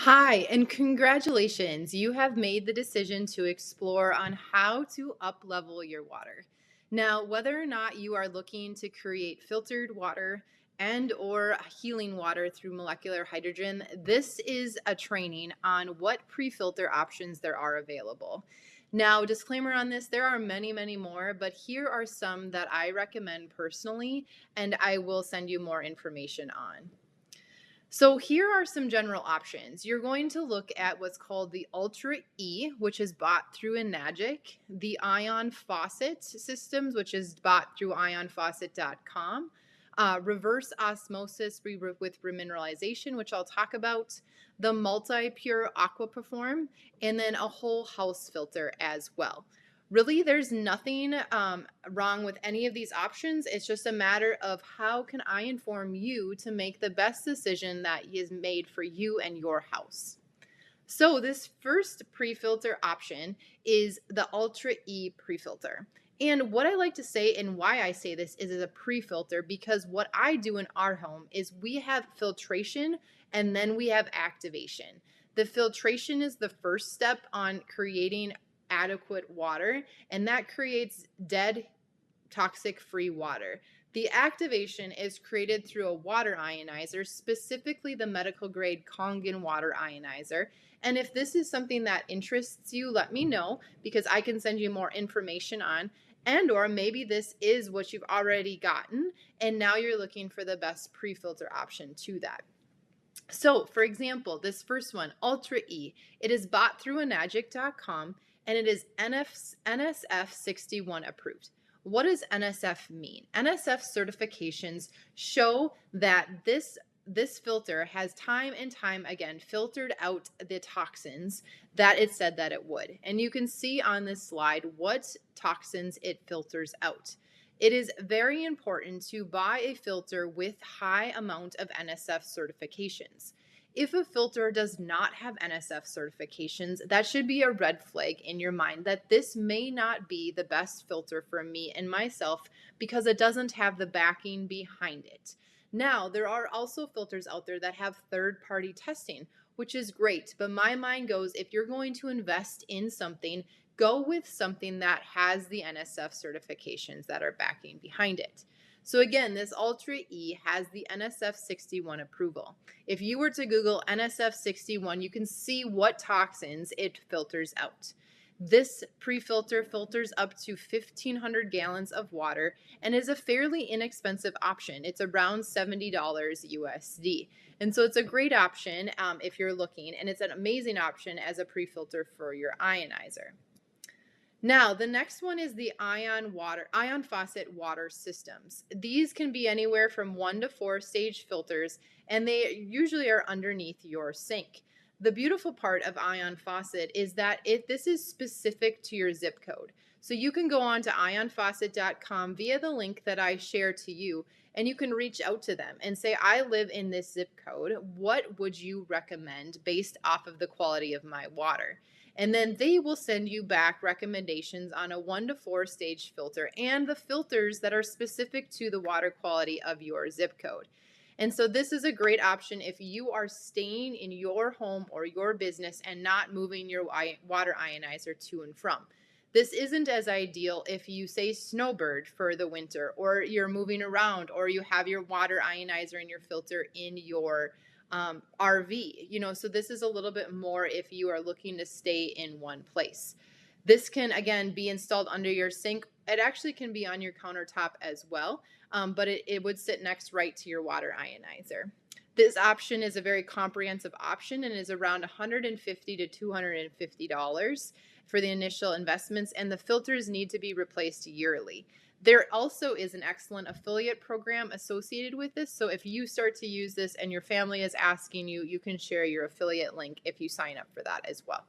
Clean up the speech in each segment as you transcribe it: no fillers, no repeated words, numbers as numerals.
Hi, and congratulations. You have made the decision to explore on how to up level your water. Now, whether or not you are looking to create filtered water and or healing water through molecular hydrogen, this is a training on what pre-filter options there are available. Now, disclaimer on this, there are many, many more, but here are some that I recommend personally, and I will send you more information on. So here are some general options. You're going to look at what's called the Ultra E, which is bought through Enagic, the Ion Faucet systems, which is bought through ionfaucet.com, reverse osmosis with remineralization, which I'll talk about, the multi-pure aqua perform, and then a whole house filter as well. Really, there's nothing wrong with any of these options. It's just a matter of how can I inform you to make the best decision that is made for you and your house. So this first pre-filter option is the Ultra E pre-filter. And what I like to say and why I say this is as a pre-filter, because what I do in our home is we have filtration and then we have activation. The filtration is the first step on creating adequate water, and that creates dead toxic free water. The activation is created through a water ionizer, specifically the medical grade Kangen water ionizer. And if this is something that interests you, let me know because I can send you more information on. And or maybe this is what you've already gotten and now you're looking for the best pre-filter option to that. So, for example, this first one, Ultra E, it is bought through enagic.com and it is NSF 61 approved. What does NSF mean? NSF certifications show that this filter has time and time again filtered out the toxins that it said that it would. And you can see on this slide what toxins it filters out. It is very important to buy a filter with high amount of NSF certifications. If a filter does not have NSF certifications, that should be a red flag in your mind that this may not be the best filter for me and myself because it doesn't have the backing behind it. Now, there are also filters out there that have third-party testing, which is great, but my mind goes, if you're going to invest in something, go with something that has the NSF certifications that are backing behind it. So again, this Ultra E has the NSF 61 approval. If you were to Google NSF 61, you can see what toxins it filters out. This pre-filter filters up to 1,500 gallons of water and is a fairly inexpensive option. It's around $70 USD. And so it's a great option if you're looking, and it's an amazing option as a pre-filter for your ionizer. Now, the next one is the ion faucet water systems. These can be anywhere from 1 to 4 stage filters, and they usually are underneath your sink. The beautiful part of ion faucet is that this is specific to your zip code. So you can go on to ionfaucet.com via the link that I share to you, and you can reach out to them and say, I live in this zip code. What would you recommend based off of the quality of my water? And then they will send you back recommendations on a 1 to 4 stage filter and the filters that are specific to the water quality of your zip code. And so this is a great option if you are staying in your home or your business and not moving your water ionizer to and from. This isn't as ideal if you say snowbird for the winter, or you're moving around, or you have your water ionizer and your filter in your RV, so this is a little bit more if you are looking to stay in one place. This can again be installed under your sink. It actually can be on your countertop as well, but it would sit next right to your water ionizer. This option is a very comprehensive option and is around $150 to $250 for the initial investments, and the filters need to be replaced yearly. There also is an excellent affiliate program associated with this. So if you start to use this and your family is asking you, you can share your affiliate link if you sign up for that as well.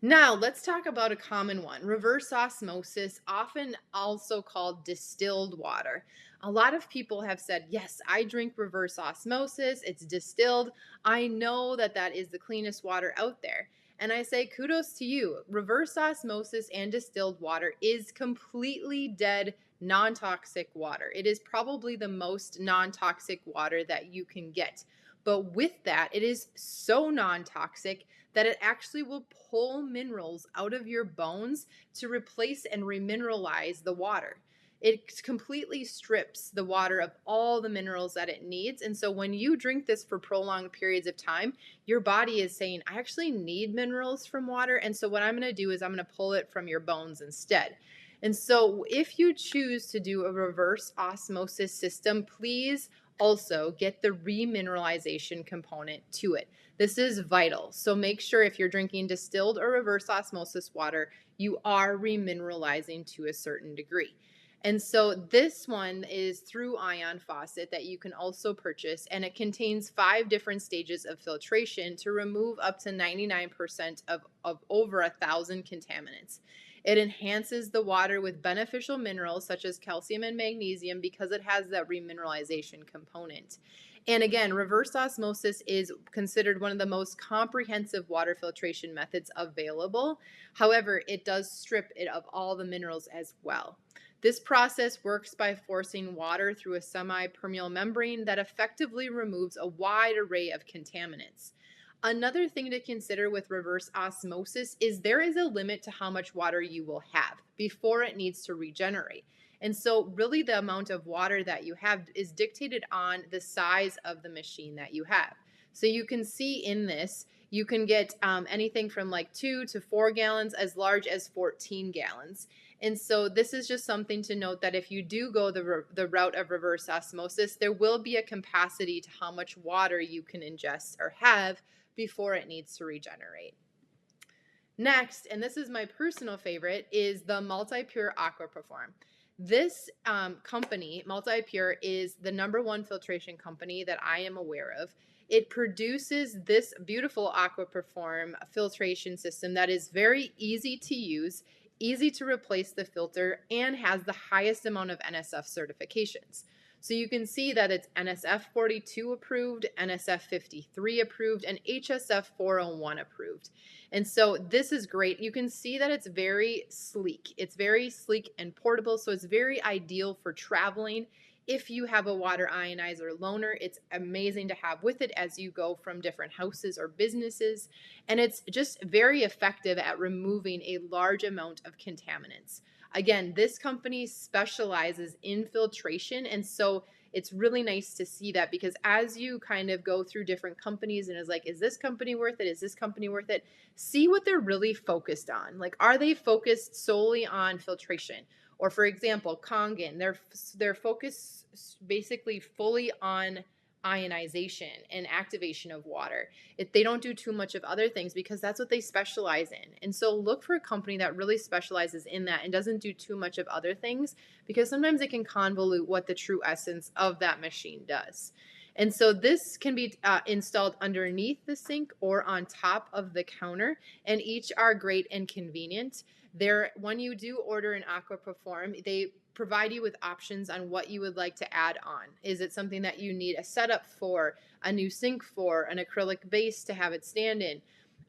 Now, let's talk about a common one, reverse osmosis, often also called distilled water. A lot of people have said, yes, I drink reverse osmosis, it's distilled. I know that that is the cleanest water out there. And I say, kudos to you. Reverse osmosis and distilled water is completely dead, non-toxic water. It is probably the most non-toxic water that you can get. But with that, it is so non toxic that it actually will pull minerals out of your bones to replace and remineralize the water. It completely strips the water of all the minerals that it needs. And so when you drink this for prolonged periods of time, your body is saying, I actually need minerals from water. And so what I'm going to do is I'm going to pull it from your bones instead. And so if you choose to do a reverse osmosis system, please also get the remineralization component to it. This is vital. So make sure if you're drinking distilled or reverse osmosis water, you are remineralizing to a certain degree. And so this one is through Ion Faucet that you can also purchase, and it contains 5 different stages of filtration to remove up to 99% of over 1,000 contaminants. It enhances the water with beneficial minerals such as calcium and magnesium because it has that remineralization component. And again, reverse osmosis is considered one of the most comprehensive water filtration methods available. However, it does strip it of all the minerals as well. This process works by forcing water through a semi-permeable membrane that effectively removes a wide array of contaminants. Another thing to consider with reverse osmosis is there is a limit to how much water you will have before it needs to regenerate. And so, really, the amount of water that you have is dictated on the size of the machine that you have. So, you can see in this, you can get anything from like 2 to 4 gallons, as large as 14 gallons. And so this is just something to note that if you do go the route of reverse osmosis, there will be a capacity to how much water you can ingest or have before it needs to regenerate. Next, and this is my personal favorite, is the MultiPure AquaPerform. This company, MultiPure, is the #1 filtration company that I am aware of. It produces this beautiful AquaPerform filtration system that is very easy to use, easy to replace the filter, and has the highest amount of NSF certifications. So you can see that it's NSF 42 approved, NSF 53 approved, and HSF 401 approved. And so this is great. You can see that it's very sleek. It's very sleek and portable, so it's very ideal for traveling. If you have a water ionizer loaner, it's amazing to have with it as you go from different houses or businesses. And it's just very effective at removing a large amount of contaminants. Again, this company specializes in filtration, and so it's really nice to see that, because as you kind of go through different companies and is like, is this company worth it? Is this company worth it? See what they're really focused on. Like, are they focused solely on filtration? Or for example, Kangen, they're focused basically fully on ionization and activation of water. If they don't do too much of other things, because that's what they specialize in. And so look for a company that really specializes in that and doesn't do too much of other things, because sometimes it can convolute what the true essence of that machine does. And so this can be installed underneath the sink or on top of the counter, and each are great and convenient. When you do order an AquaPerform, they provide you with options on what you would like to add on. Is it something that you need a setup for, a new sink for, an acrylic base to have it stand in?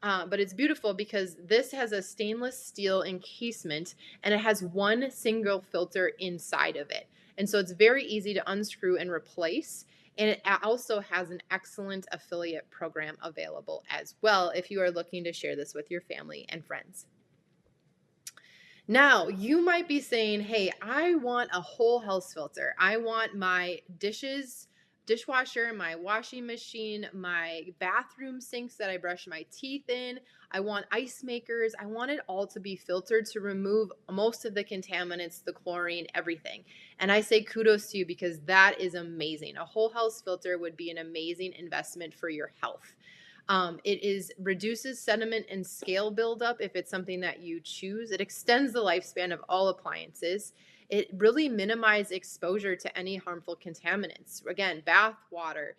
But it's beautiful because this has a stainless steel encasement and it has one single filter inside of it. And so it's very easy to unscrew and replace. And it also has an excellent affiliate program available as well if you are looking to share this with your family and friends. Now, you might be saying, hey, I want a whole house filter. I want my dishwasher, my washing machine, my bathroom sinks that I brush my teeth in. I want ice makers. I want it all to be filtered to remove most of the contaminants, the chlorine, everything. And I say kudos to you, because that is amazing. A whole house filter would be an amazing investment for your health. It reduces sediment and scale buildup if it's something that you choose. It extends the lifespan of all appliances. It really minimizes exposure to any harmful contaminants. Again, bath water,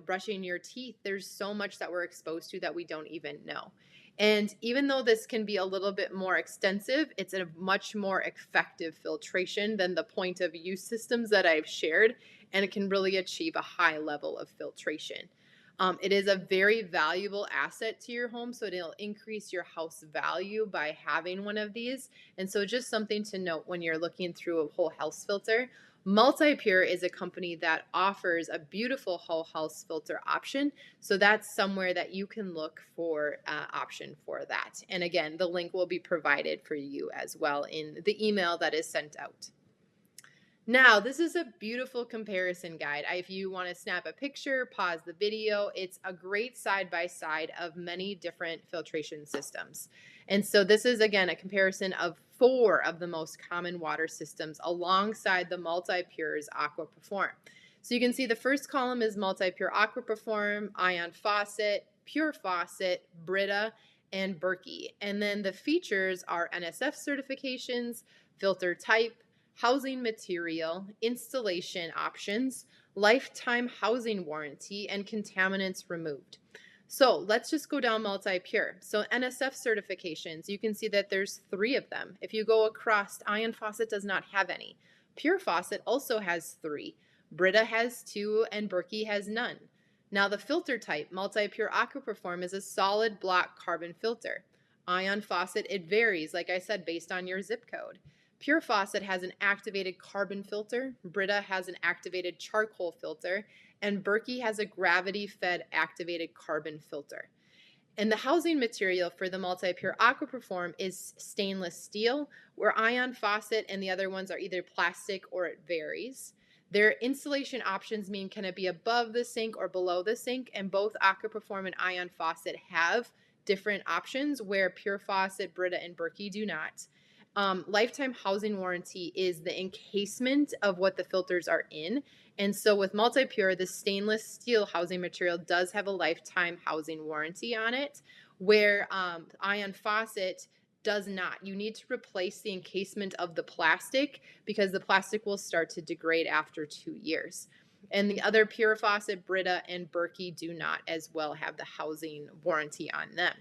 brushing your teeth. There's so much that we're exposed to that we don't even know. And even though this can be a little bit more extensive, it's a much more effective filtration than the point of use systems that I've shared, and it can really achieve a high level of filtration. It is a very valuable asset to your home, so it'll increase your house value by having one of these. And so just something to note when you're looking through a whole house filter. MultiPure is a company that offers a beautiful whole house filter option. So that's somewhere that you can look for option for that. And again, the link will be provided for you as well in the email that is sent out. Now, this is a beautiful comparison guide. If you want to snap a picture, pause the video, it's a great side by side of many different filtration systems. And so this is again a comparison of 4 of the most common water systems alongside the MultiPure's AquaPerform. So you can see the first column is MultiPure AquaPerform, Ion Faucet, Pure Faucet, Brita, and Berkey. And then the features are NSF certifications, filter type, housing material, installation options, lifetime housing warranty, and contaminants removed. So let's just go down MultiPure. So NSF certifications, you can see that there's 3 of them. If you go across, Ion Faucet does not have any. Pure Faucet also has 3. Brita has 2 and Berkey has none. Now the filter type, MultiPure AquaPerform is a solid block carbon filter. Ion Faucet, it varies, like I said, based on your zip code. Pure Faucet has an activated carbon filter, Brita has an activated charcoal filter, and Berkey has a gravity-fed activated carbon filter. And the housing material for the MultiPure AquaPerform is stainless steel, where Ion Faucet and the other ones are either plastic or it varies. Their installation options mean can it be above the sink or below the sink, and both AquaPerform and Ion Faucet have different options where Pure Faucet, Brita, and Berkey do not. Lifetime housing warranty is the encasement of what the filters are in. And so with MultiPure, the stainless steel housing material does have a lifetime housing warranty on it, where Ion Faucet does not. You need to replace the encasement of the plastic because the plastic will start to degrade after 2 years. And the other Pure Faucet, Brita, and Berkey do not as well have the housing warranty on them.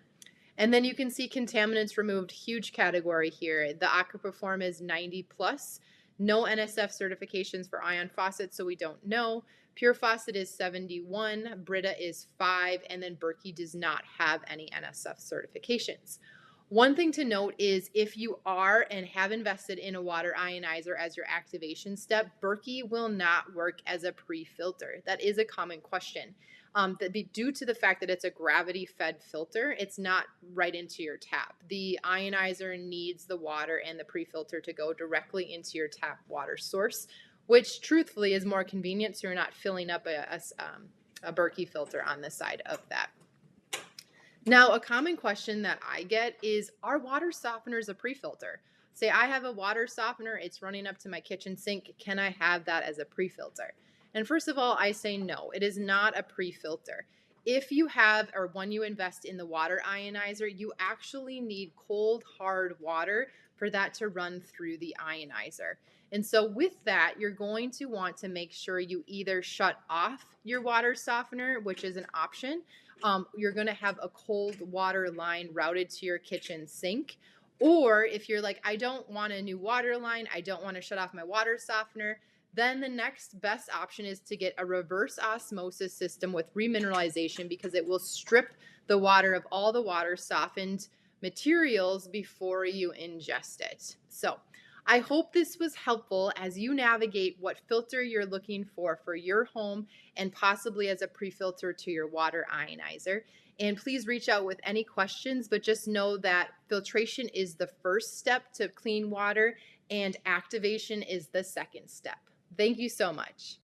And then you can see contaminants removed, huge category here. The AquaPerform is 90 plus. No NSF certifications for Ion Faucet, so we don't know. Pure Faucet is 71, Brita is 5, and then Berkey does not have any NSF certifications. One thing to note is if you are and have invested in a water ionizer as your activation step, Berkey will not work as a pre-filter. That is a common question. Due to the fact that it's a gravity-fed filter, it's not right into your tap. The ionizer needs the water and the pre-filter to go directly into your tap water source, which truthfully is more convenient, so you're not filling up a Berkey filter on the side of that. Now, a common question that I get is, are water softeners a pre-filter? Say I have a water softener, it's running up to my kitchen sink, can I have that as a pre-filter? And first of all, I say no, it is not a pre-filter. If you have, or when you invest in the water ionizer, you actually need cold, hard water for that to run through the ionizer. And so with that, you're going to want to make sure you either shut off your water softener, which is an option. You're going to have a cold water line routed to your kitchen sink. Or if you're like, I don't want a new water line, I don't want to shut off my water softener, then the next best option is to get a reverse osmosis system with remineralization, because it will strip the water of all the water softened materials before you ingest it. So I hope this was helpful as you navigate what filter you're looking for your home and possibly as a pre-filter to your water ionizer. And please reach out with any questions, but just know that filtration is the first step to clean water and activation is the second step. Thank you so much.